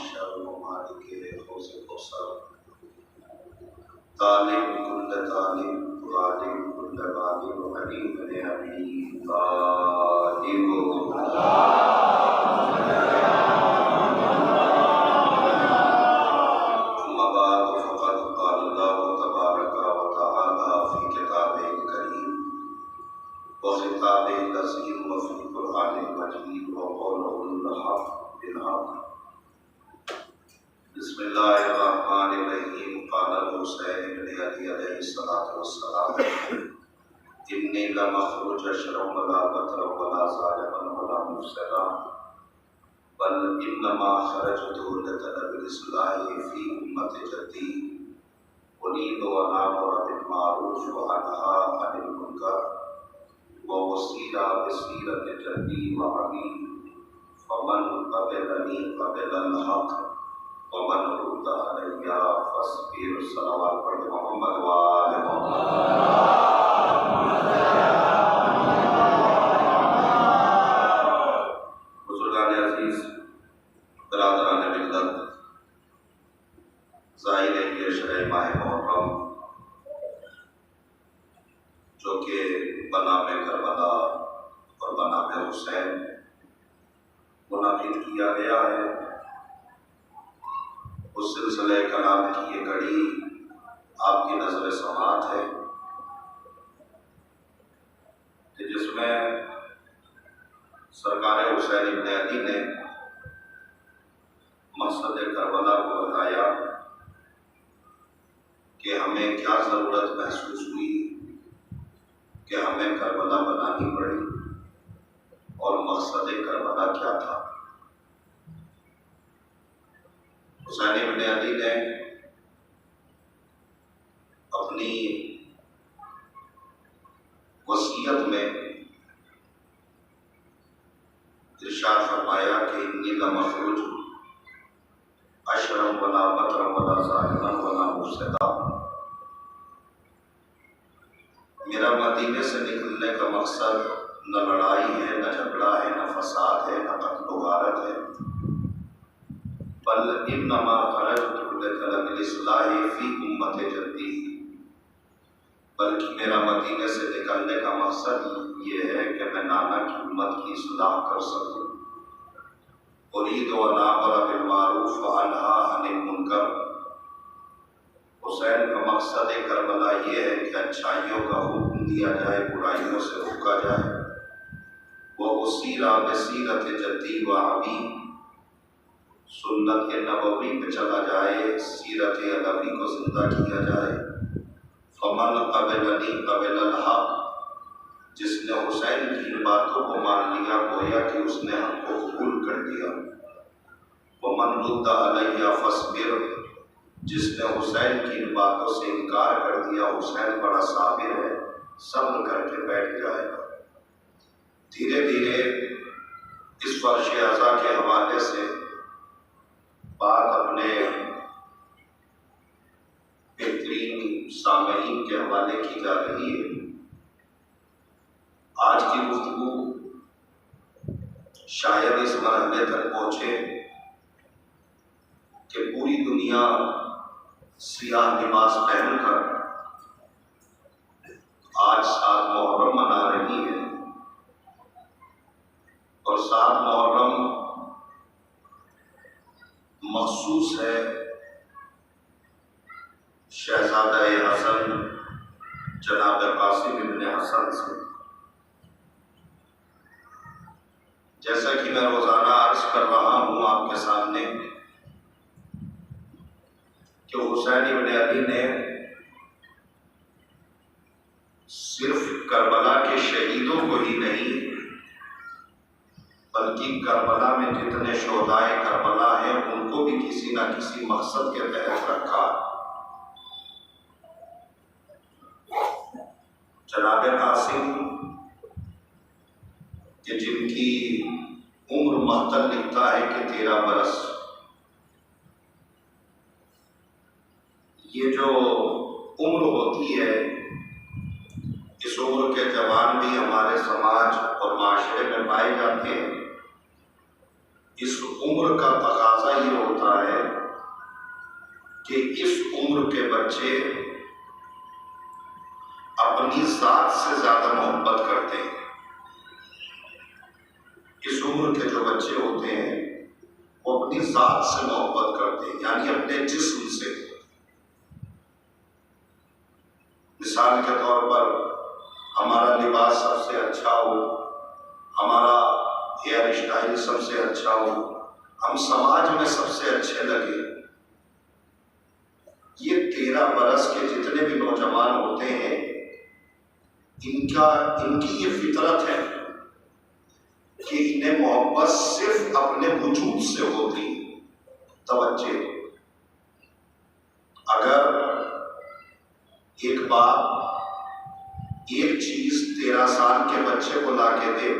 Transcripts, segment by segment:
محشر و مالک حوض کوثر، طالب کل طالب، غالب کل غالب، حبیب حبیب، غالب أما بعد فقد قال الله تبارك وتعالى في كتابه الكريم وخطابه الأصيل وفي القرآن المجيد وقوله الحق بالحق. بسم الله الرحمن الرحيم. قال الحسين بن علي عليه الصلاة والسلام: إني لم أخرج أشرا ولا بطرا ولا ظالما ولا مفسدا، بل إنما خرجت لطلب الإصلاح في أمة جدي، أريد أن آمر بالمعروف وأنهى عن المنكر وأسير بسيرة جدي وأبي، فمن قبلني قبل الحق ومن رد علي فاصبر. صلوات پڑھ محمد وآل محمد. بزرگان عزیز، برادران ملت، ظاہرین کے شرع ماہ محرم جو کہ بنام کربلا اور بنام حسین منعقد کیا گیا ہے، اس سلسلہ کلام کی یہ کڑی آپ کی نظر سماعت ہے کہ جس میں سرکار حسین ابن علی نے مقصد کربلا کو بتایا کہ ہمیں کیا ضرورت محسوس ہوئی کہ ہمیں کربلا بنانی پڑی اور مقصد کربلا کیا تھا. حسین ابن علی نے اپنی وصیت میں ارشاد فرمایا کہ انی لم اخرج اشرا ولا بطرا ولا ظالما ولا مفسدا. میرا مدینے سے نکلنے کا مقصد نہ لڑائی ہے، نہ جھگڑا ہے، نہ فساد ہے، نہ قتل و غارت ہے، بل انما خرجت لطلب الاصلاح فی امت جدی، بلکہ میرا مدینے سے نکلنے کا مقصد یہ ہے کہ میں نانا کی امت کی اصلاح کر سکوں. اريد ان آمر بالمعروف وانہی عن المنکر. حسین کا مقصد کربلا یہ ہے کہ اچھائیوں کا حکم دیا جائے، برائیوں سے روکا جائے. وہ اسیر بسیرت جدی و ابی، سنت نبوی پہ چلا جائے، سیرت نبوی کو زندہ کیا جائے. فمن قبلنی قبل الحق، جس نے حسین کی ان باتوں کو مان لیا گویا کہ اس نے حق کو قبول کر لیا. ومن رد علی فاصبر، جس نے حسین کی ان باتوں سے انکار کر دیا، حسین بڑا صابر ہے، صبر کر کے بیٹھ جائے گا. دھیرے دھیرے اس فرش اعضا کے حوالے سے بات اپنے بہترین سامعین کے حوالے کی جا رہی ہے. آج کی گفتگو شاید اس مرحلے تک پہنچے کہ پوری دنیا سیاہ لباس پہن کر آج 7 محرم منا رہی ہے، اور 7 محرم مخصوص ہے شہزادہ حسن جناب قاسم ابن حسن سے. جیسا کہ میں روزانہ عرض کر رہا ہوں آپ کے سامنے کہ حسین ابن علی نے صرف کربلا کے شہیدوں کو ہی نہیں بلکہ کربلا میں جتنے شہدائے کربلا ہیں ان کو بھی کسی نہ کسی مقصد کے تحت رکھا. جناب قاسم کہ جن کی عمر مقتل لکھتا ہے کہ 13 برس، یہ جو عمر ہوتی ہے اس عمر کے جوان بھی ہمارے سماج اور معاشرے میں پائے جاتے ہیں. اس عمر کا تقاضا یہ ہوتا ہے کہ اس عمر کے بچے اپنی ذات سے زیادہ محبت کرتے ہیں۔ اس عمر کے جو بچے ہوتے ہیں وہ اپنی ذات سے محبت کرتے ہیں، یعنی اپنے جسم سے۔ مثال کے طور پر ہمارا لباس سب سے اچھا ہو، ہمارا ہیئر اسٹائل سب سے اچھا ہو، ہم سماج میں سب سے اچھے لگے۔ یہ 13 برس کے جتنے بھی نوجوان ہوتے ہیں ان کی یہ فطرت ہے کہ انہیں محبت صرف اپنے وجود سے ہوتی۔ توجہ، اگر ایک باپ ایک چیز 13 سال کے بچے کو لا کے دے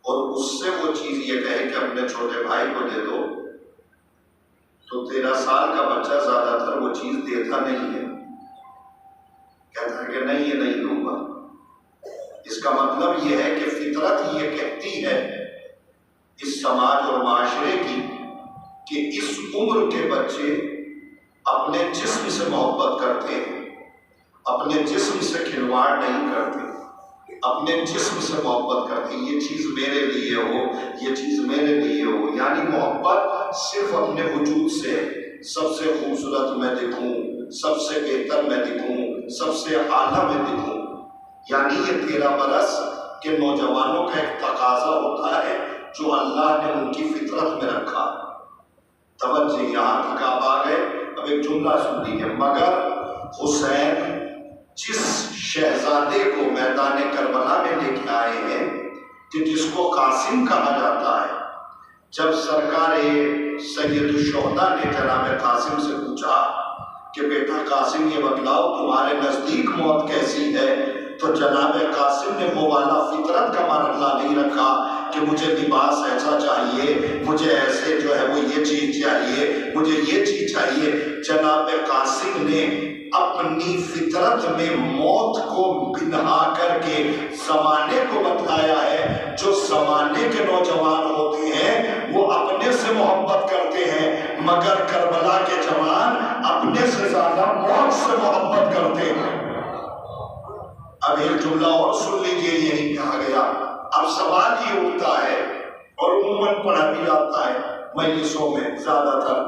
اور اس سے وہ چیز یہ کہے کہ اپنے چھوٹے بھائی کو دے دو، تو 13 سال کا بچہ زیادہ تر وہ چیز دیتا نہیں ہے، کہتا ہے کہ نہیں، یہ نہیں دوں گا۔ اس کا مطلب یہ ہے کہ فطرت یہ کہتی ہے اس سماج اور معاشرے کی کہ اس عمر کے بچے اپنے جسم سے محبت کرتے ہیں، اپنے جسم سے کھلواڑ نہیں کرتے، اپنے جسم سے محبت کرتے ہیں۔ یہ چیز میرے لیے ہو، یہ چیز میرے لیے ہو، یعنی محبت صرف اپنے وجود سے، سب سے خوبصورت میں دکھوں، سب سے بہتر میں دکھوں، سب سے اعلیٰ میں دکھوں۔ یعنی یہ 13 برس کے نوجوانوں کا ایک تقاضا ہوتا ہے جو اللہ نے ان کی فطرت میں رکھا۔ توجہ، یہاں تک آپ آ گئے۔ اب ایک جملہ سن لیجیے، مگر حسین جس شہزادے کو میدان کربلا میں لے کے آئے ہیں کہ جس کو قاسم کہا جاتا ہے، جب سرکار سید الشہداء نے جناب قاسم سے پوچھا کہ بیٹا قاسم یہ بتلاؤ تمہارے نزدیک موت کیسی ہے، تو جناب قاسم نے وہ والا فطرت کا مرحلہ نہیں رکھا کہ مجھے لباس ایسا چاہیے، مجھے ایسے جو ہے وہ یہ چیز چاہیے، مجھے یہ چیز چاہیے۔ جناب قاسم نے اپنی فطرت میں موت کو بنہا کر کے زمانے کو بتلایا ہے۔ جو زمانے کے نوجوان ہوتے ہیں وہ اپنے سے محبت کرتے ہیں، مگر کربلا کے جوان اپنے سے زیادہ موت سے محبت کرتے ہیں۔ اب ایک جملہ اور سن لیجئے، یہی کہا گیا۔ اب سوال یہ اٹھتا ہے، اور عموماً پڑھا بھی جاتا ہے مجلسوں میں، زیادہ تر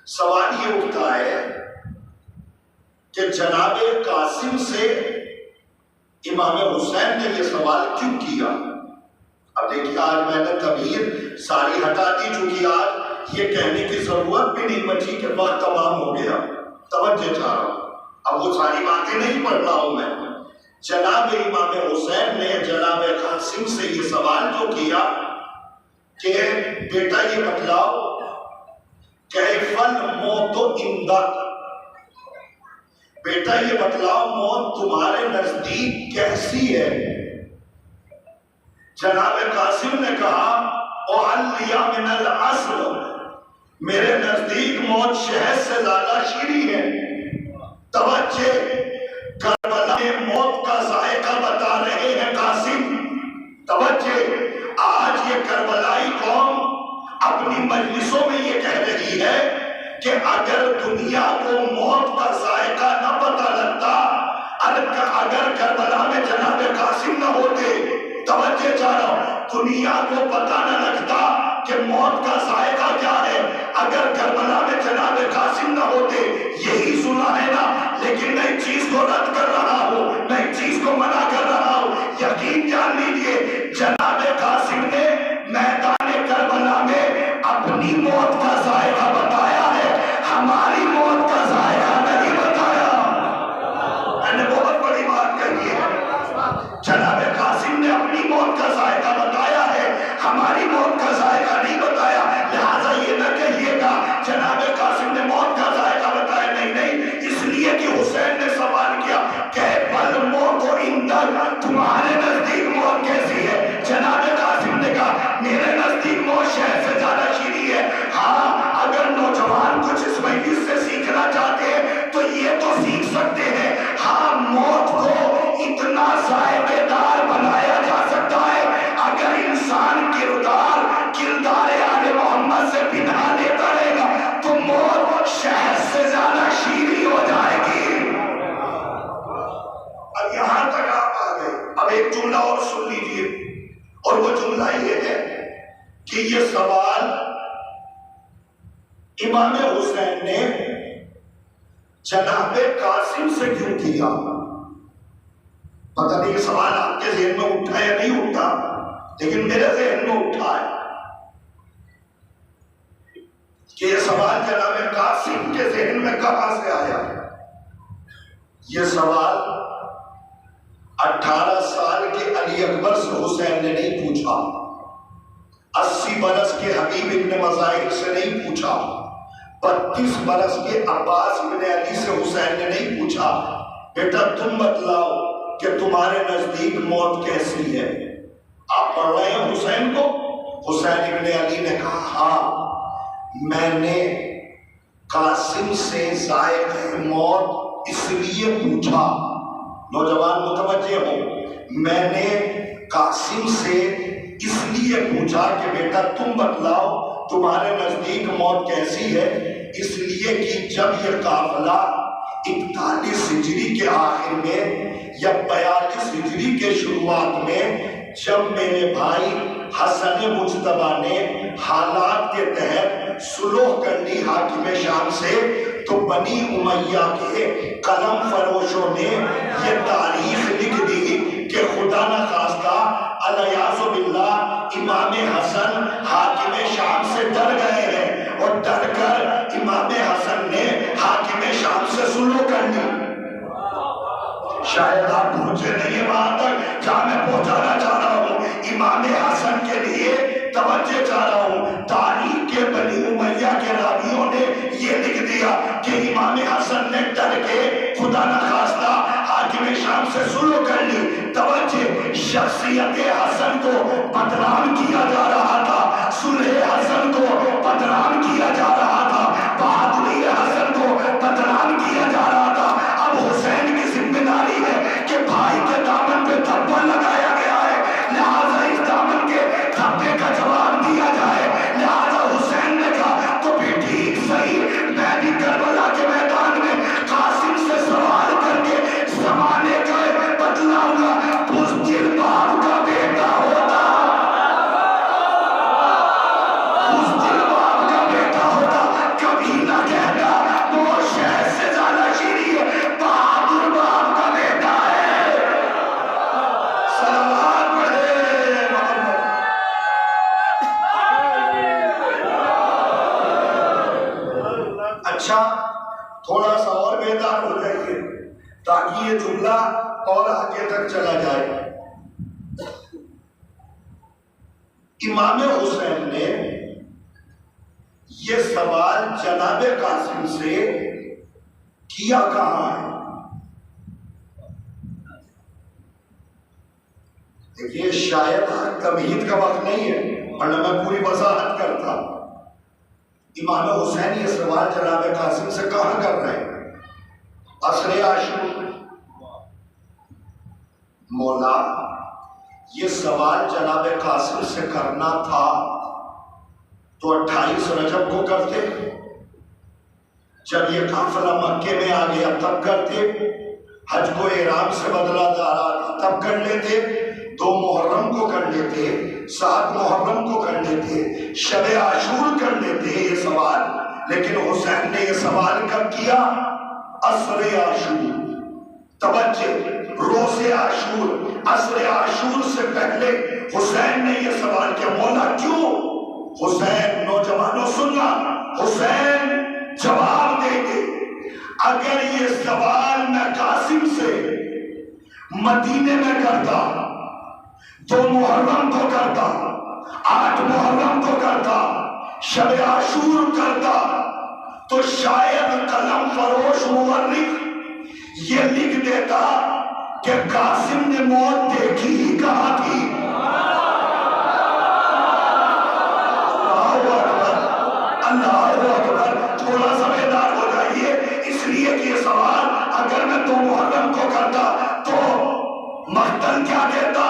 سوال یہ اٹھتا ہے کہ جناب قاسم سے امام حسین نے یہ سوال کیوں کیا؟ اب دیکھیے، آج میں نے تبہیر ساری ہٹا دی، چونکہ آج یہ کہنے کی ضرورت بھی نہیں بچی کہ وقت تمام ہو گیا۔ توجہ چاہ رہا ہوں، اب وہ ساری باتیں نہیں پڑھ رہا ہوں میں۔ جناب امام حسین نے جناب قاسم سے یہ سوال جو کیا کہ بیٹا یہ بتلاؤ کیف الموت عندک، بیٹا یہ بتلاؤ موت تمہارے نزدیک کیسی ہے؟ جناب قاسم نے کہا اعلی من العسل، میرے نزدیک موت شہد سے زیادہ شیریں ہے۔ توجہ، کربلا میں موت کا ذائقہ بتا رہے ہیں قاسم۔ توجہ، آج یہ کربلائی قوم اپنی مجلسوں میں یہ کہہ رہی ہے کہ اگر دنیا کو موت کا ذائقہ نہ پتہ لگتا، اگر کربلا میں جناب قاسم نہ ہوتے، توجہ چاہ رہا ہوں، دنیا کو پتہ نہ لگتا کہ موت کا ذائقہ کیا ہے، اگر کربلا میں جناب قاسم نہ ہوتے۔ یہی سنا ہے نا، لیکن میں اس چیز کو رد کر رہا ہوں، میں اس چیز کو منع کر رہا ہوں۔ یقین جان لیجئے، جناب قاسم نے میدان کربلا میں اپنی موت کا ذائقہ بتایا ہے، ہماری موت کا ذائقہ نہیں بتایا۔ میں نے بہت بڑی بات کہی ہے، جناب قاسم نے اپنی موت کا ذائقہ بتایا ہے، ہماری موت کا ذائقہ نہیں بتایا۔ لہٰذا یہ نہ کہیے گا جناب قاسم نے موت کا ذائقہ بتایا، نہیں نہیں، اس لیے کہ حسین نے سوال کیا کیف الموت عندک، تمہارے نزدیک موت کیسی ہے؟ جناب قاسم نے کہا میرے نزدیک موت شہد سے زیادہ شیریں ہے۔ ہاں، اگر نوجوان کچھ اس مجلس سے سیکھنا چاہتے ہیں تو یہ تو سیکھ سکتے ہیں، ہاں موت کو اتنا ذائقہ دار بنایا جا سکتا ہے اگر انسان کردار کہاں تک آپ آ گئے؟ اب ایک جملہ اور سن لیجئے، اور وہ جملہ یہ ہے کہ یہ سوال امام حسین نے جناب قاسم سے کیوں کیا؟ پتہ نہیں یہ سوال آپ کے ذہن میں اٹھا یا نہیں اٹھا، لیکن میرے ذہن میں اٹھا ہے کہ یہ سوال جناب قاسم کے ذہن میں کہاں سے آیا؟ یہ سوال 18 سال کے علی اکبر سے حسین نے نہیں پوچھا، 80 برس کے حبیب ابن مظاہر سے نہیں پوچھا، 32 برس کے عباس ابن علی سے حسین نے نہیں پوچھا بیٹا تم بتلاؤ کہ تمہارے نزدیک موت کیسی ہے؟ آپ پڑھ رہے ہیں حسین کو؟ حسین ابن علی نے کہا ہاں، میں نے قاسم سے ذائقہ موت اس لیے پوچھا، نوجوان متوجہ ہو، میں نے قاسم سے اس لیے پوچھا کہ بیٹا تم بتلاؤ تمہارے نزدیک موت کیسی ہے، اس لیے کہ جب یہ قافلہ 41 ہجری کے آخر میں یا 42 ہجری کے شروعات میں جب میرے بھائی حسن مجتبی نے حالات کے تحت صلح کر لی حاکم شام سے، تو بنی امیہ کے قلم فروشوں نے یہ تاریخ لکھ دی کہ خدا نخواستہ الیاذ باللہ امام حسن حاکم شام سے ڈر گئے ہیں، اور ڈر کر امام حسن نے حاکم شام سے صلح کر لی۔ شاید آپ پہنچے نہیں وہاں تک جہاں میں پہنچانا چاہ رہا ہوں۔ امام حسن کے لیے توجہ چاہ رہا ہوں، تاریخ کے بنی امیہ کے راویوں نے یہ لکھ دیا کہ امام حسن نے ڈر کے خدا نخواستہ حاکم شام سے صلح کر لی۔ توجہ، شخصیت حسن کو بدنام کیا جا رہا تھا، صلح حسن کو بدنام کیا جا رہا تھا، بہادری حسن کو بدنام کیا جا رہا تھا۔ اب حسین کی ذمہ داری ہے کہ بھائی کے دامن پہ تھپڑ لگایا گیا ہے، لہٰذا اس دامن کے تھپے کا جواب دیا جائے۔ لہٰذا حسین نے کہا تو بھی ٹھیک صحیح، میں بھی کربلا کے میدان میں قاسم سے سوال کر کے زمانے کا بتلاؤں گا۔ بزدل باپ کا بیٹا ہوتا، بزدل باپ کا بیٹا ہوتا، کبھی نہ کہتا وہ شہر سے زیادہ شیریں ہے، بہادر باپ کا بیٹا ہے۔ صلوات پڑھے محمد۔ اچھا تھوڑا سا اور بیدار ہو جائیے تاکہ یہ جملہ اور آگے تک چلا جائے۔ امام حسین نے یہ سوال جناب قاسم سے کیا کہاں ہے؟ دیکھیے شاید تمہید کا وقت نہیں ہے ورنہ میں پوری وضاحت کرتا۔ امام حسین یہ سوال جناب قاسم سے کہاں کر رہے ہیں؟ عصر عاشور۔ مولا یہ سوال جناب قاسم سے کرنا تھا تو 28 رجب کو کرتے، جب یہ قافلہ مکے میں آ گیا تب کرتے، حج کو احرام سے بدلا جا رہا تھا تب کر لیتے، 2 محرم کو کر لیتے، 7 محرم کو کر لیتے، شب عاشور کر لیتے یہ سوال۔ لیکن حسین نے یہ سوال کب کیا؟ عصر عاشور۔ توجہ، روز عاشور، عصر عاشور سے پہلے حسین نے یہ سوال کیا۔ مولا کیوں؟ حسین، نوجوانوں سننا، حسین جواب دے گے۔ اگر یہ سوال میں قاسم سے مدینے میں کرتا، 2 محرم کو کرتا، 8 محرم کو کرتا، شب عاشور کرتا، تو شاید قلم فروش مورخ یہ لکھ دیتا کہ قاسم نے موت دیکھی ہی کہاں تھی۔ اللہ اکبر، اللہ اکبر۔ تھوڑا سا بیدار ہو جائیے، اس لیے کہ یہ سوال اگر میں 2 محرم کو کرتا تو مقتل کیا کہتا،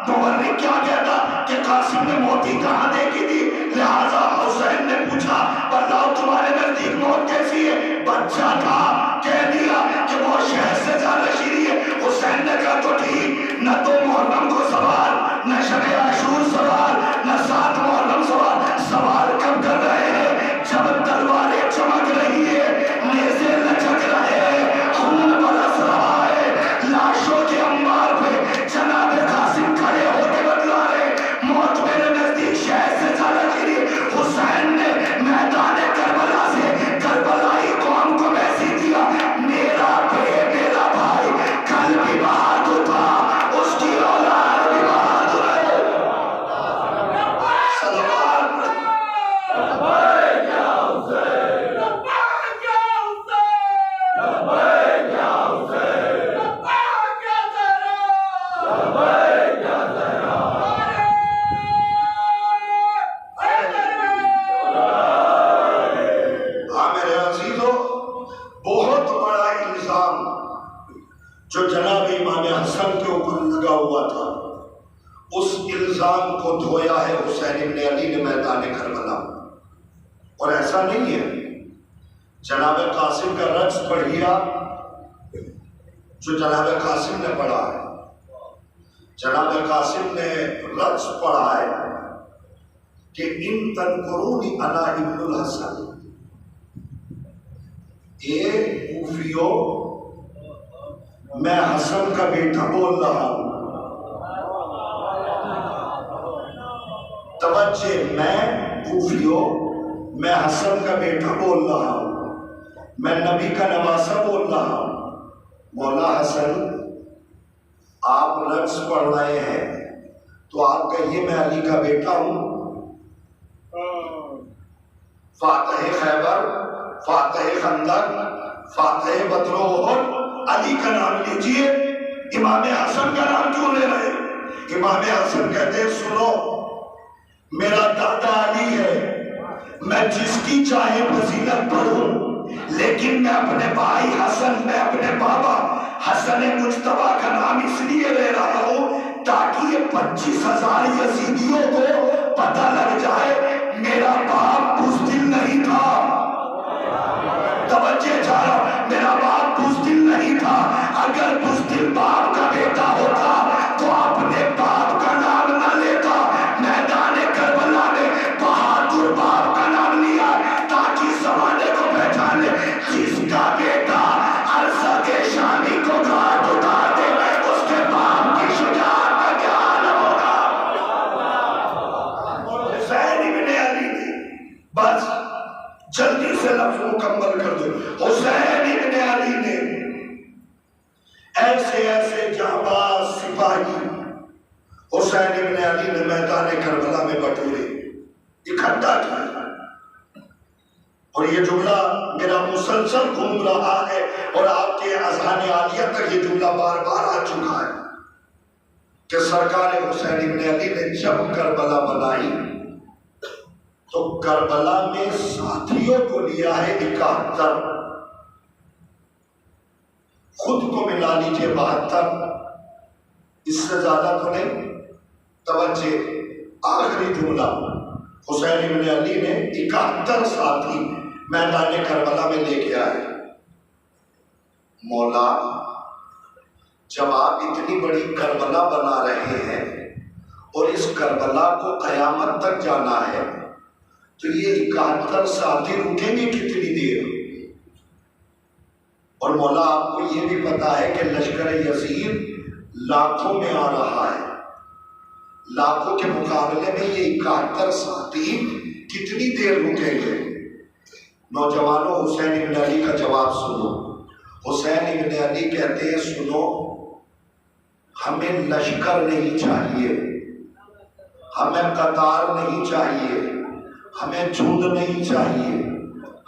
مورخ کیا کہتا کہ قاسم نے موت ہی کہاں دیکھی تھی۔ لہٰذا حسین نے پوچھا بتاؤ تمہارے نزدیک موت کیسی ہے؟ بچہ تھا، کہہ دیا کہ وہ شہر سے زیادہ شیریں ہے۔ حسین نے کہا تو ٹھیک، نہ تو محرم کو سوال، نہ شب عاشور سوال، نہ 7 محرم سوال، سوال کب کر رہے ہیں؟ جب تلواریں چمک رہی ہے، نیزے لچک رہے ہیں، خون برس رہا ہے، لاشوں کے انبار پہ جناب قاسم کھڑے ہو کے بتلا رہے، موت میرے نزدیک شہر سے زیادہ گری۔ حسین نے میدان کربلا سے کربلائی قوم کو میسج دیا، میرا میرا بھائی کل بھی بہادر تھا، اس کی اولاد بھی بہادر ہے۔ صلوات جو جناب امام حسن کے اوپر لگا ہوا تھا، اس الزام کو دھویا ہے حسین ابن علی نے میدان کربلا۔ اور ایسا نہیں ہے جناب قاسم کا رقص پڑھیا جو جناب قاسم نے پڑھا ہے، جناب قاسم نے رقص پڑھا ہے کہ ان تنکرونی انا ابن الحسن، اے کوفیو میں حسن کا بیٹا بول رہا ہوں۔ توجہ، میں کوفیو میں حسن کا بیٹا بول رہا ہوں، میں نبی کا نواسہ بول رہا ہوں۔ مولا حسن آپ رقص پڑھ رہے ہیں تو آپ کہیے میں علی کا بیٹا ہوں۔ فاتح خیبر، فاتح خندق، فاتح بدر و احد، علی کا نام لیجئے، امام حسن کا نام کیوں لے رہے؟ امام حسن کہتے ہیں سنو، میرا دادا علی ہے، میں جس کی چاہے فضیلت پڑھوں، لیکن میں اپنے بھائی حسن، میں اپنے بابا حسن مجتبی کا نام اس لیے لے رہا ہوں تاکہ یہ 25,000 یزیدیوں کو پتہ لگ جائے میرا باپ بزدل نہیں تھا۔ توجہ چاہ رہا، میرا باپ بزدل نہیں تھا۔ اگر بزدل باپ کا بیٹا ہوتا تو اپنے باپ کا نام نہ لیتا، میدان کربلا میں بہادر باپ کا نام لیا تاکہ زمانے کو پہچانے جس کا بیٹا عرصہ کے شامی کو گھاٹ اتار دے اس کے باپ کی شجاعت کا بیان ہوگا۔ حسین ابن علی نے، بس جلدی سے لفظ مکمل کر دو، حسین ابن علی نے ایسے ایسے جانباز سپاہی حسین ابن علی نے میدان کربلا میں بٹورے اکٹھا کیا، اور یہ جملہ میرا مسلسل گھوم رہا ہے اور آپ کے اذہان عالیہ تک یہ جملہ بار بار آ چکا ہے کہ سرکار حسین ابن علی نے جب کربلا بنائی تو کربلا میں ساتھیوں کو لیا ہے 71، خود کو ملا لیجئے 72، اس سے زیادہ تو نہیں۔ توجہ، آخری جملہ، حسین ابن علی نے 71 ساتھی میدان کربلا میں لے کے آئے۔ مولا، جب آپ اتنی بڑی کربلا بنا رہے ہیں اور اس کربلا کو قیامت تک جانا ہے تو یہ 71 ساتھی رکیں گے کتنی دیر؟ اور مولا آپ کو یہ بھی پتا ہے کہ لشکر یزید لاکھوں میں آ رہا ہے، لاکھوں کے مقابلے میں یہ 71 ساتھی کتنی دیر رکیں گے؟ نوجوانوں، حسین ابن علی کا جواب سنو۔ حسین ابن علی کہتے ہیں سنو، ہمیں لشکر نہیں چاہیے، ہمیں قطار نہیں چاہیے، ہمیں جھنڈ نہیں چاہیے،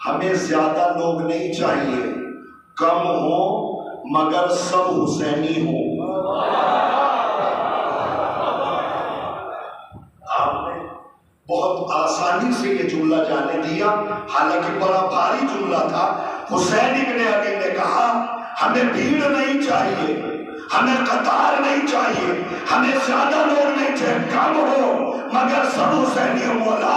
ہمیں زیادہ لوگ نہیں چاہیے، کم ہو مگر سب حسینی ہوں۔ آپ نے بہت آسانی سے یہ جملہ جانے دیا، حالانکہ بڑا بھاری جملہ تھا۔ حسین ابن علی نے کہا ہمیں بھیڑ نہیں چاہیے، ہمیں قطار نہیں چاہیے، ہمیں زیادہ لوگ نہیں چاہیے، کم ہو مگر سب حسینی ہو۔ مولا،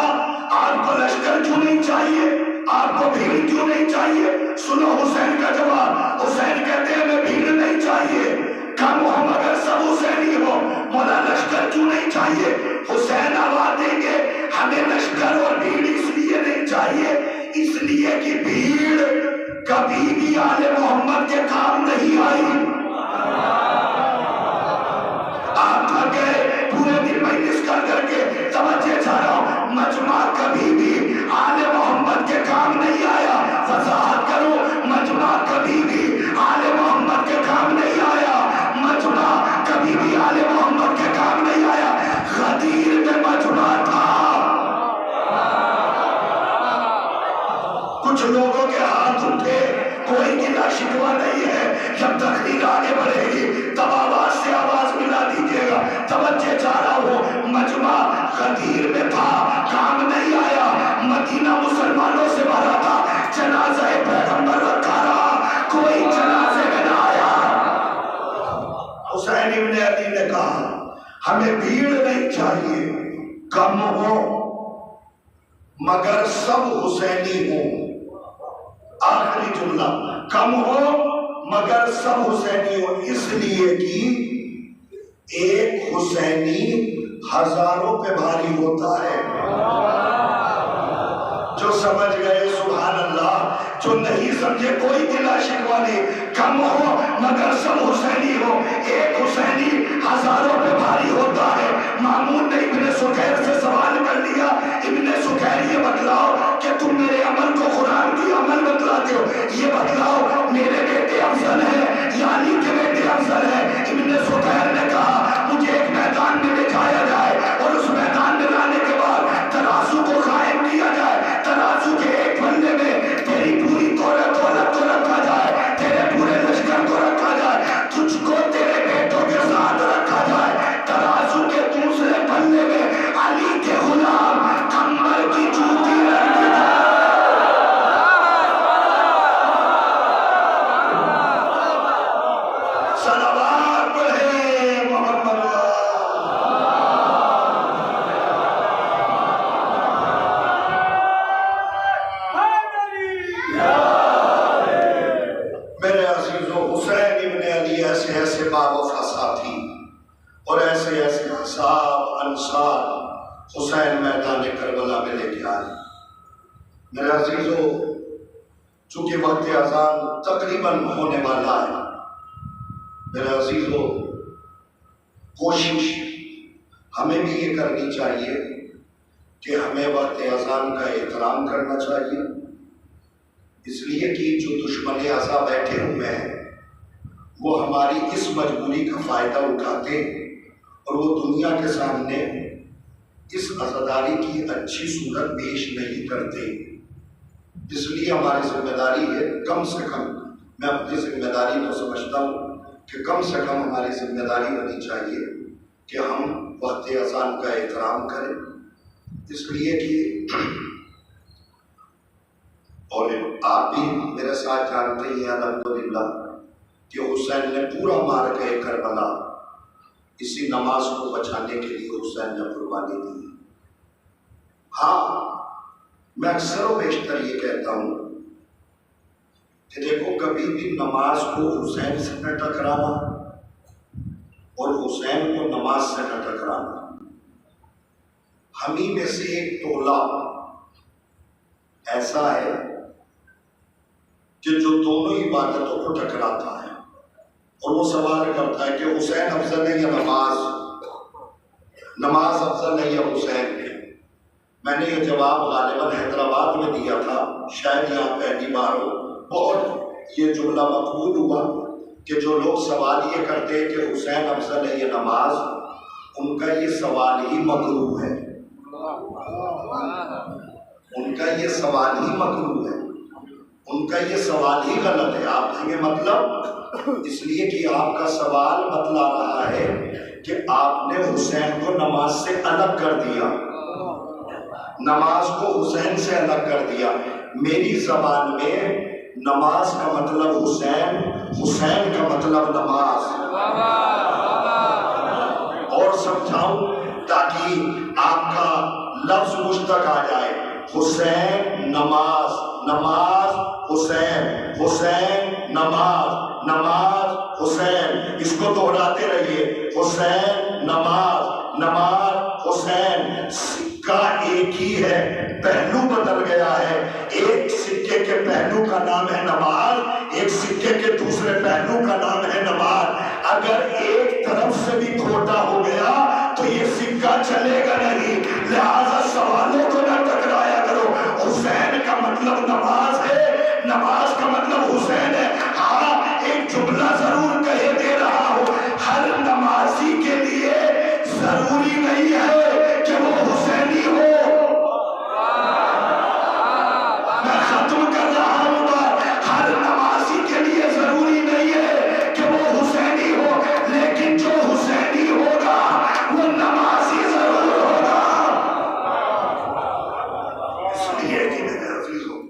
آپ کو لشکر کیوں نہیں چاہیے؟ آپ کو بھیڑ کیوں نہیں چاہیے؟ سنو حسین کا جواب۔ حسین کہتے ہیں ہمیں بھیڑ نہیں چاہیے، کم ہو مگر سب حسینی ہو. مولا لشکر کیوں نہیں چاہیے؟ حسین آواز دیں گے ہمیں لشکر اور بھیڑ اس لیے نہیں چاہیے، اس لیے کہ بھیڑ کبھی بھی آل محمد کے کام نہیں آئی. آپ تھک گئے پورے دن مجلس کر کے، توجہ چاہ رہا ہوں، مجمع کبھی بھی آل محمد کے کام نہیں آیا. وضاحت کرو، مجمع کبھی بھی آل محمد کے کام نہیں آیا. مجمع کبھی بھی آل محمد کے کام نہیں آیا. غدیر میں مجمع تھا. کچھ لوگوں کے ہاتھ اٹھے، کوئی گلا شکوہ نہیں ہے. جب تقریر آگے بڑھے گی تب آواز سے آواز ملا دیجیے گا. توجہ چاہ رہا ہوں، مجمع غدیر میں تھا، کام نہیں آیا. مدینہ مسلمانوں سے بھرا تھا، جنازہ پیغمبر رکھا رہا، کوئی جنازے میں نہ آیا. حسین ابن علی نے کہا ہمیں بھیڑ نہیں چاہیے، کم ہو مگر سب حسینی ہوں. آخری جملہ، کم ہو مگر سب حسینی ہو، اس لیے کہ ایک حسینی ہزاروں پہ بھاری ہوتا ہے. جو سمجھ گئے سبحان اللہ، جو نہیں سمجھے کوئی گلا شکوہ نہیں. کم ہو مگر سب حسینی ہو، ایک حسینی ہزاروں پہ بھاری ہوتا ہے. مامون نے ابن سکیر سے سوال کر لیا، ابن سکیر یہ بتلاؤ کہ تم میرے عمل کو قرآن کی عمل بتلاتے ہو، یہ بتلاؤ میرے بیٹے افضل ہیں یا علی کے بیٹے افضل ہیں؟ ابن سکیر نے کہا مجھے ایک میدان میں لے جایا جائے اور اس میدان میں لانے کے بعد ترازو کو قائم کیا جائے. ترازو کے ایک پلے میں تیری پوری دولت کو رکھا جائے، تیرے پورے لشکر کو رکھا جائے، تجھ کو تیرے بیٹوں کے ساتھ رکھا جائے. ترازو کے دوسرے پلے میں علی کے غلام کمبل کی جوتی رکھ دی جائے. صلوات پڑھے محمد. میرے عزیزو، حسین ابن علی ایسے ایسے باوفا ساتھی اور ایسے ایسے اصحاب انصار حسین میدان کربلا میں لے کے آئے. میرے عزیزو، چونکہ وقت اذان تقریباً ہونے والا ہے، میرے عزیزو کوشش ہمیں بھی یہ کرنی چاہیے کہ ہمیں وقت اذان کا احترام کرنا چاہیے. اس لیے کہ جو دشمن اعضا بیٹھے ہوئے ہیں وہ ہماری اس مجبوری کا فائدہ اٹھاتے اور وہ دنیا کے سامنے اس عزاداری کی اچھی صورت پیش نہیں کرتے. اس لیے ہماری ذمہ داری ہے، کم سے کم، میں اپنی ذمہ داری تو سمجھتا ہوں کہ کم سے کم ہماری ذمہ داری ہونی چاہیے کہ ہم وقت اذان کا احترام کریں. اس لیے کہ اور آپ بھی میرے ساتھ جانتے ہی ہیں الحمدللہ کہ حسین نے پورا معرکہ کربلا اسی نماز کو بچانے کے لیے حسین نے قربانی دی. ہاں، میں اکثر و بیشتر یہ کہتا ہوں کہ دیکھو، کبھی بھی نماز کو حسین سے نہ ٹکرانا اور حسین کو نماز سے نہ ٹکرانا. ہمیں میں سے ایک ٹولہ ایسا ہے کہ جو دونوں عبادتوں کو ٹکراتا ہے اور وہ سوال کرتا ہے کہ حسین افضل ہے یا نماز، نماز افضل ہے یا حسین. میں نے یہ جواب غالباً حیدرآباد میں دیا تھا، شاید یہاں پہلی بار ہو. بہت یہ جملہ مقبول ہوا کہ جو لوگ سوال یہ کرتے ہیں کہ حسین افضل ہے یا نماز، ان کا یہ سوال ہی مکروہ ہے، ان کا یہ سوال ہی مکروہ ہے، ان کا یہ سوال ہی غلط ہے. آپ کہیں گے مطلب؟ اس لیے کہ آپ کا سوال بتلا رہا ہے کہ آپ نے حسین کو نماز سے الگ کر دیا، نماز کو حسین سے الگ کر دیا. میری زبان میں نماز کا مطلب حسین، حسین کا مطلب نماز. اور سمجھاؤں تاکہ آپ کا لفظ مشتق آ جائے. حسین نماز، نماز حسین، حسین نماز، نماز حسین، اس کو دوہراتے رہیے، حسین نماز، نماز حسین، سکہ ایک ہی ہے، پہلو بدل گیا ہے۔ ایک سکے کے پہلو کا نام ہے نماز، ایک سکے کے دوسرے پہلو کا نام ہے نماز۔ اگر ایک طرف سے بھی کھوٹا ہو گیا تو یہ سکہ چلے گا نہیں، لہذا سوالوں کو نہ ٹکرایا کرو۔ حسین کا مطلب نماز ہے، نماز کا مطلب حسین ہے۔ ہاں ایک جملہ ضرور کہے دے رہا ہوں، ہر نمازی کے لیے ضروری نہیں ہے کہ وہ حسینی ہو۔ میں ختم کر رہا ہوں بات، ہر نمازی کے لیے ضروری نہیں ہے کہ وہ حسینی ہو، لیکن جو حسینی ہوگا وہ نمازی ضرور ہوگا۔ اس لیے کہ میرے عزیزوں،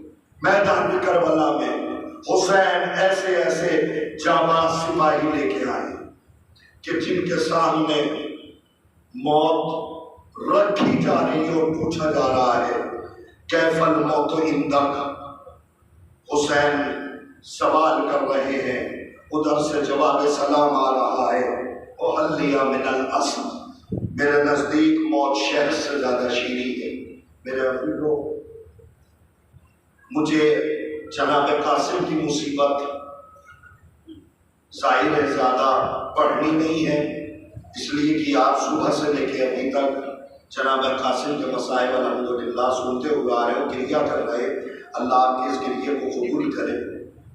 میدان کربلا میں حسین ایسے ایسے جانباز سپاہی لے کے آئے کہ جن کے سامنے موت رکھی جا رہی ہے اور پوچھا جا رہا ہے کیف الموت عندک۔ حسین سوال کر رہے ہیں، ادھر سے جواب سلام آ رہا ہے، احلیہ من الاسد، میرے نزدیک موت شہد سے زیادہ شیریں ہے۔ میرے عزیزوں، مجھے جناب قاسم کی مصیبت ظاہر ہے زیادہ پڑھنی نہیں ہے، اس لیے کہ آپ صبح سے لے کے ابھی تک جناب قاسم کے مسائل الحمدللہ سنتے ہوئے آ رہے ہو، گریہ کر رہے، اللہ آپ کے اس گریہ کو قبول کرے۔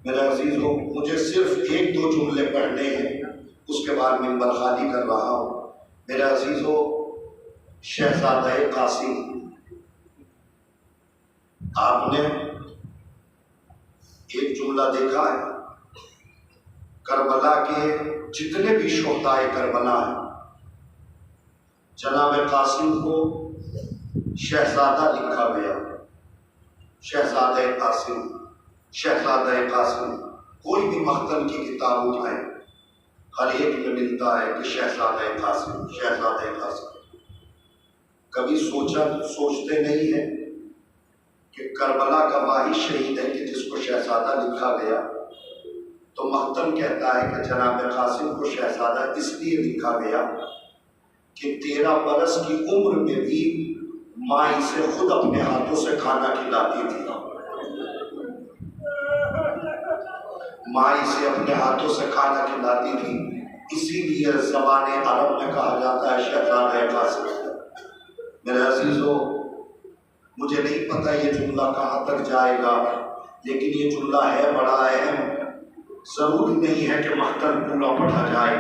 میرے عزیزوں، مجھے صرف ایک دو جملے پڑھنے ہیں، اس کے بعد منبر خالی کر رہا ہوں۔ میرے عزیزوں، شہزادہ قاسم، آپ نے ایک جملہ دیکھا ہے، کربلا کے جتنے بھی شہداء کربلا ہیں، جناب قاسم کو شہزادہ لکھا گیا، شہزادہ قاسم، شہزادہ قاسم۔ کوئی بھی مقتل کی کتاب اٹھائیں، ہر ایک میں ملتا ہے کہ شہزادہ قاسم، شہزادہ قاسم۔ کبھی سوچتے نہیں ہیں کہ کربلا کا واحد شہید ہے کہ جس کو شہزادہ لکھا گیا، تو مقتل کہتا ہے کہ جناب قاسم کو شہزادہ اس لیے لکھا گیا کہ 13 برس کی عمر میں بھی ماں اسے خود اپنے ہاتھوں سے کھانا کھلاتی تھی، ماں اسے اپنے ہاتھوں سے کھانا کھلاتی تھی، اسی لیے زبان عرب میں کہا جاتا ہے شہزادہ قاسم۔ میرے عزیزوں، مجھے نہیں پتہ یہ جملہ کہاں تک جائے گا، لیکن یہ جملہ ہے بڑا اہم۔ ضروری نہیں ہے کہ مقتل پورا پڑھا جائے،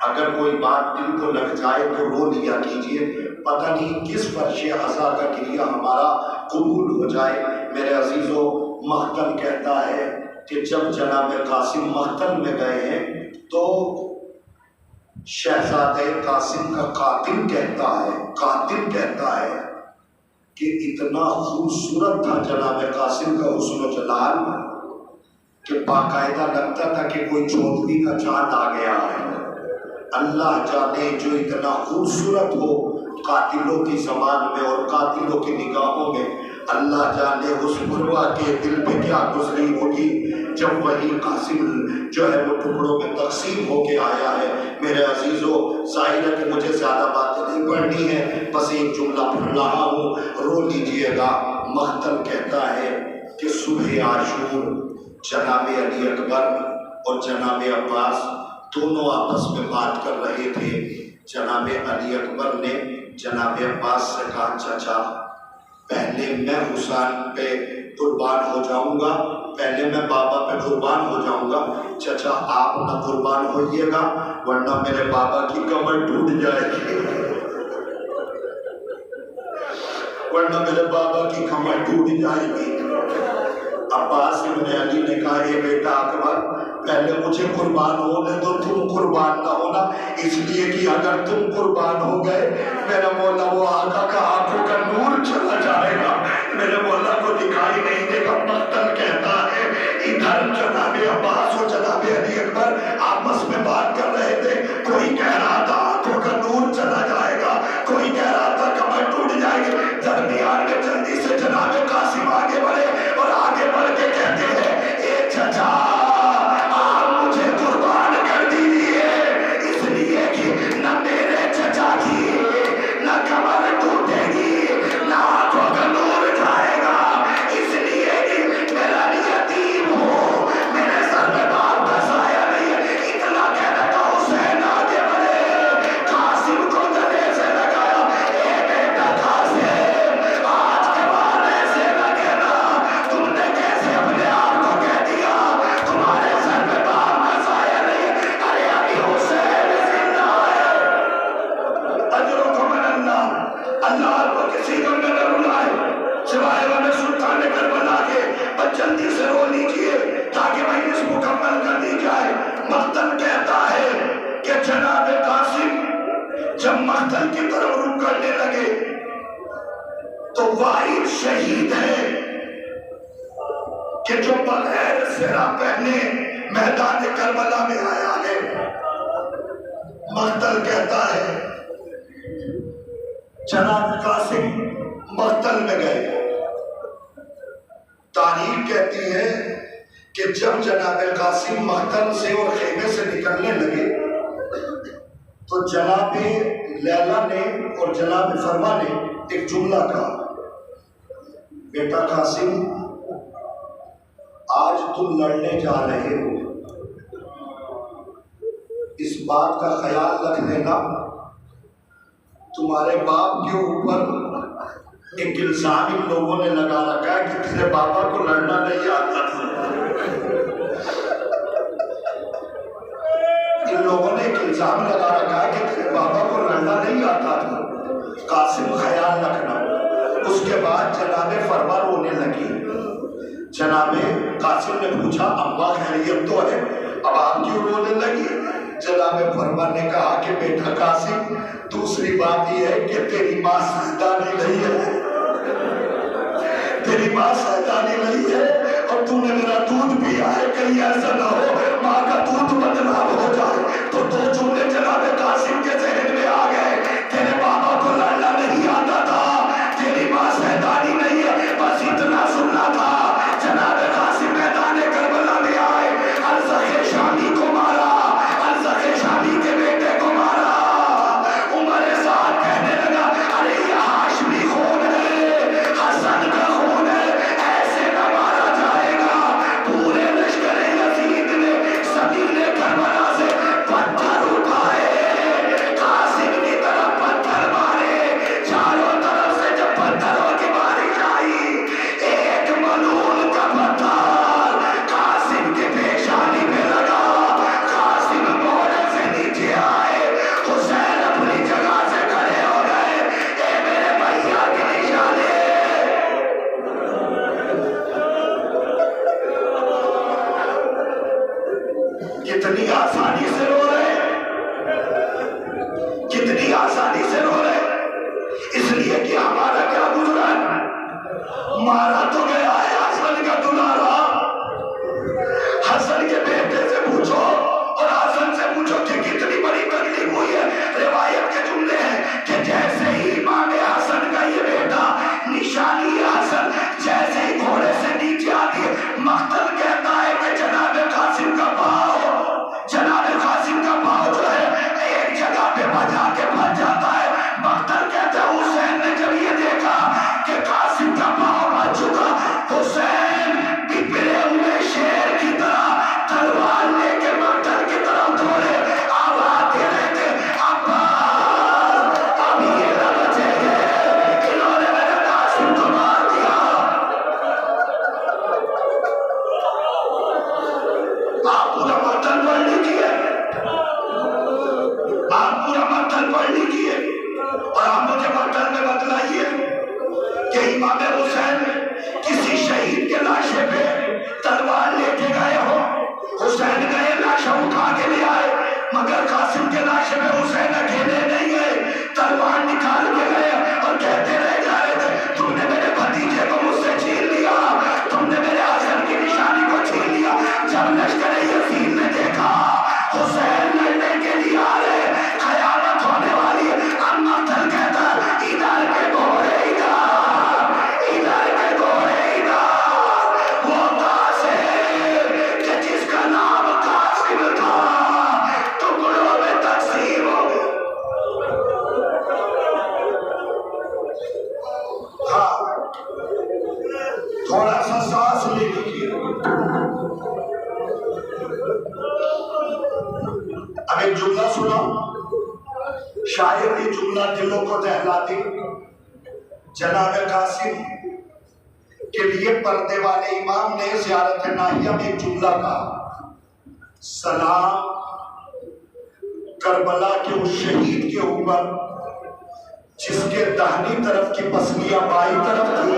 اگر کوئی بات دل کو لگ جائے تو رو لیا کیجئے، پتہ نہیں کس فرش عزا کا گریہ ہمارا قبول ہو جائے۔ میرے عزیزوں، مقتل کہتا ہے کہ جب جناب قاسم مقتل میں گئے ہیں تو شہزادہ قاسم کا قاتل کہتا ہے کہ اتنا خوبصورت تھا جناب قاسم کا حسن و جلال کہ باقاعدہ لگتا تھا کہ کوئی 14ویں کا چاند آ گیا ہے۔ اللہ جانے جو اتنا خوبصورت ہو قاتلوں کی زبان میں اور قاتلوں کی نگاہوں میں، اللہ جانے اس مروا کے دل پہ کیا گزری ہوگی جب وہی قاسم جو ہے وہ ٹکڑوں میں تقسیم ہو کے آیا ہے۔ میرے عزیزوں، ظاہر ہے کہ مجھے زیادہ باتیں نہیں پڑھنی ہے، بس ایک جملہ پڑھ رہا ہوں، رو لیجئے گا۔ مقتل کہتا ہے کہ صبح عاشور جناب علی اکبر اور جناب عباس دونوں آپس میں بات کر رہے تھے۔ جناب علی اکبر نے جناب عباس سے کہا، چچا پہلے میں حسین پہ قربان ہو جاؤں گا، پہلے میں بابا پہ قربان ہو جاؤں گا، چچا آپ نہ قربان ہوئیے گا ورنہ میرے بابا کی کمر ٹوٹ جائے گی، ورنہ میرے بابا کی کمر ٹوٹ جائے گی۔ عباس ابن علی نے کہا، اے بیٹا اکبر، پہلے مجھے قربان ہونے دو، تم قربان نہ ہونا، اس لیے کہ اگر تم قربان ہو گئے میرا مولا وہ آقا کا آنکھوں کا نور چلا جائے گا، میرے مولا کو دکھائی نہیں دے گا۔ مقتل کہتا ہے ادھر جناب عباس اور جناب علی اکبر آپس میں بات کر رہے تھے، کوئی کہہ رہا تھا آنکھوں کا نور چلا جائے گا، کوئی کہہ رہا تھا کمر ٹوٹ جائے گی۔ درمیان میں جلدی سے جناب قاسم آگے بڑھے اور آگے بڑھ کے کہتے ہیں، اے چچا آپ مجھے قربان کر دیجیے۔ اللہ کو کسی غم میں نہ رلائے سوائے غم سلطان کربلا کے، بس جلدی سے رو لیجیے تاکہ مجلس مکمل کر دی جائے۔ مقتل کہتا ہے کہ جناب قاسم جب مقتل کی طرف رخ کرنے لگے تو واحد شہید ہے کہ جو بغیر سرا پہنے میدان کربلا میں آیا ہے۔ مقتل کہتا ہے جناب قاسم مقتل میں گئے۔ تاریخ کہتی ہے کہ جب جناب قاسم مقتل سے اور خیمے سے نکلنے لگے تو جناب لیلا نے اور جناب فرما نے ایک جملہ کہا، بیٹا قاسم آج تم لڑنے جا رہے ہو، اس بات کا خیال رکھ لینا تمہارے باپ کے اوپر ایک الزام ان لوگوں نے لگا رکھا ہے کہ تیرے بابا کو لڑنا نہیں آتا تھا۔ ان لوگوں نے ایک الزام لگا رکھا ہے کہ تیرے بابا کو لڑنا نہیں آتا تھا، قاسم خیال رکھنا۔ اس کے بعد جناب فرما رونے لگی۔ جناب قاسم نے پوچھا ابا خیریت تو ہے، اب آپ کیوں رونے لگی؟ جناب فرما نے کہا کہ بیٹا قاسم دوسری بات یہ ہے کہ تیری ماں سیدانی نہیں ہے، تیری ماں سیدانی نہیں ہے اور تو نے میرا دودھ پیا ہے، کہیں ایسا نہ ہو ماں کا دودھ بدنام ہو جائے۔ تو دو جملے جناب قاسم کے ذہن میں آ گئے، تیرے بابا کو لڑنا نہیں آتا تھا، تیری ماں سیدانی نہیں ہے، بس اتنا سننا تھا۔ جناب قاسم میدان کربلا میں آئے، ارزق شامی کو مارا، ارزق شامی کے بیٹے کو مارا۔ عمر سعد کہنے لگا ارے یہ ہاشمی خون ہے، حسن کا خون ہے، ایسے نہ مارا جائے گا۔ پورے لشکر یزید نے سبیل کربلا سے پتھر اٹھائے، قاسم کی طرف پتھر مارے، چاروں طرف سے جب پتھروں کی بارش آئی، ایک ملول کا پتھر قاسم کے پیشانی میں لگا، قاسم موڑے سے نیچے آئے، حسین اپنی جگہ سے کھڑے ہو گئے، اے میرے بھیا کے نشانے۔ کتنی آسانی سے رو رہے، کتنی آسانی سے رو رہے، اس لیے کہ ہمارا کیا گزرا ہے، مارا تو گیا ہے حسن کا دلارا۔ حسن کے بیٹے سے پوچھو اور حسن سے پوچھو کہ کتنی بڑی تکلیف ہوئی ہے۔ روایت کے جملے ہیں کہ جیسے ہی امام حسن کا یہ بیٹا نشانی حسن جیسے ہی گھوڑے سے نیچے آتی ہے، مقتل کہتا ہے کہ جناب قاسم کا پاؤ جو ہے ایک جگہ پہ بجا کے بھج جاتا ہے۔ مقتل کہتا ہے حسین نے جب یہ دیکھا کہ قاسم کا پاؤ بھج چکا، حسین بپرے ہوئے شیر کی طرح تلوار لے کے مقتل کی طرف دوڑے، آواز دے رہے تھے عباس اب یہ نہ بچیں گے، انہوں نے میرے قاسم کو مار دیا۔ آپ پورا مقتل پڑھ لیجیے، آپ پورا مقتل پڑھ لیجیے اور آپ مجھے مقتل میں بتلائیے کہ امام حسین کسی شہید کے لاشے پہ تلوار لے کے گئے ہو، حسین گئے لاشا اٹھا کے لے آئے، مگر قاسم کے لاشے پہ حسین اکیلے نہیں گئے، تلوار نکال کے گئے اور کہتے رہ جا رہے تھے تم نے میرے بھتیجے کو مجھ سے چھین لیا، تم نے میرے حسن کی نشانی کو چھین لیا۔ جب لشکر یزید نے دیکھا حسین لڑنے کے لیے آ رہے، قیامت ہونے والی ہے، اب مقتل کہتا ادھر کے گھوڑے ادھر، ادھر کے گھوڑے ادھر۔ وہ قاسم کہ جس کا نام قاسم تھا ٹکڑوں میں تقسیم ہو گیا۔ ہاں تھوڑا سا سانس لے لیجیے۔ اب ایک جملہ سنا، شاید یہ جملہ دلوں کو دہلاتی۔ جناب قاسم کے لیے پردے والے امام نے زیارت ناہیہ میں ایک جملہ کہا، سلام کربلا کے اس شہید کے اوپر جس کے داہنی طرف کی پسلیاں بائیں طرف تھی،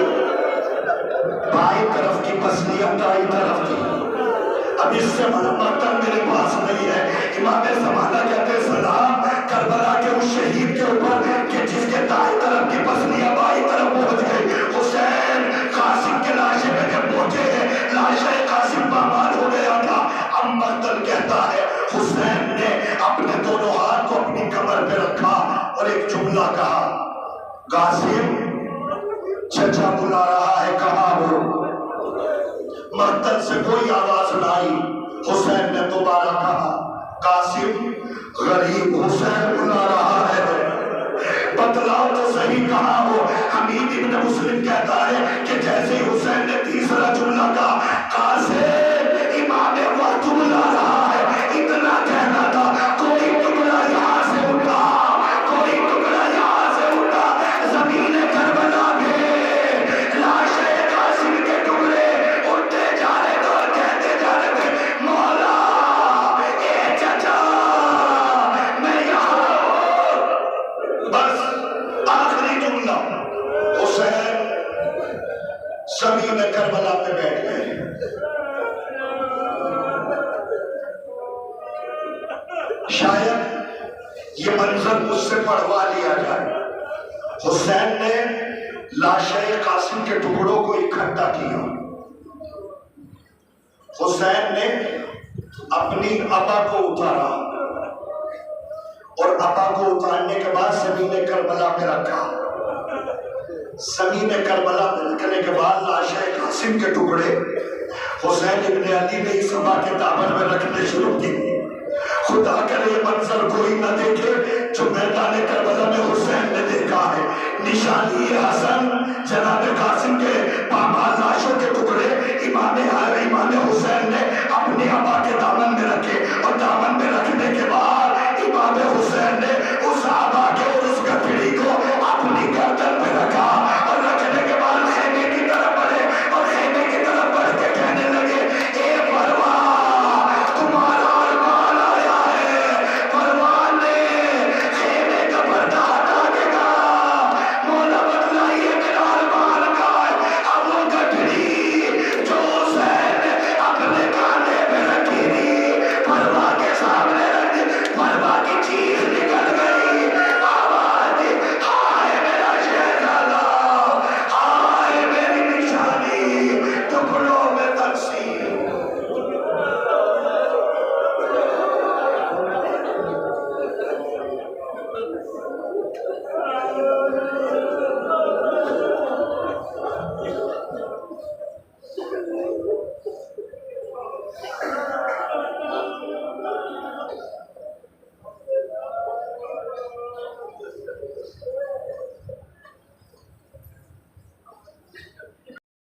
بائیں طرف کی پسلیاں دائیں طرف تھی۔ اب اس سے بڑا مقتل میرے پاس نہیں ہے۔ امام زمانہ کہتے سلام کربلا کے اس شہید کے اوپر کہ جس کے دائیں طرف کی پسلیاں بائیں طرف پہنچ گئی۔ حسین قاسم کے لاشے پہ جب پہنچے ہیں، لاشے قاسم پامال ہو گیا تھا۔ اب مقتل کہتا ہے حسین نے اپنے دونوں ہاتھ کو اپنی کمر پہ رکھا اور ایک جملہ کہا، قاسم چچا بلا رہا ہے، کہاں ہو؟ مقتل سے کوئی آواز نہ آئی۔ حسین نے دوبارہ کہا، قاسم غریب حسین بلا رہا ہے، بتلاؤ تو صحیح کہاں ہو؟ حمید ابن مسلم کہتا ہے کہ جیسے ہی حسین نے تیسرا جملہ کہا، قاسم امام وقت بلا رہا ہے، اتنا کہنا تھا، کوئی ٹکڑا یہاں سے اٹھا، کوئی ٹکڑا یہاں سے اٹھا، زمین کربلا میں لاش قاسم کے ٹکڑے اٹھتے جا رہے تھے اور کہتے جا رہے تھے، مولا اے چچا میں یہاں ہوں۔ بس آخری جملہ، حسین زمین کربلا پہ بیٹھ گئے۔ شاید یہ منظر مجھ سے پڑھوا لیا جائے۔ حسین نے لاشے قاسم کے ٹکڑوں کو اکٹھا کیا۔ حسین نے اپنی ابا کو اتارا اور ابا کو اتارنے کے بعد زمین کربلا میں رکھا۔ زمین کربلا میں رکھنے کے بعد لاشے قاسم کے ٹکڑے حسین ابن علی نے اس ابا کے دامن میں رکھنے شروع کی۔ خدا کرے یہ منظر کوئی نہ دیکھے جو میدان کربلا میں حسین نے دیکھا ہے۔ نشانی حسن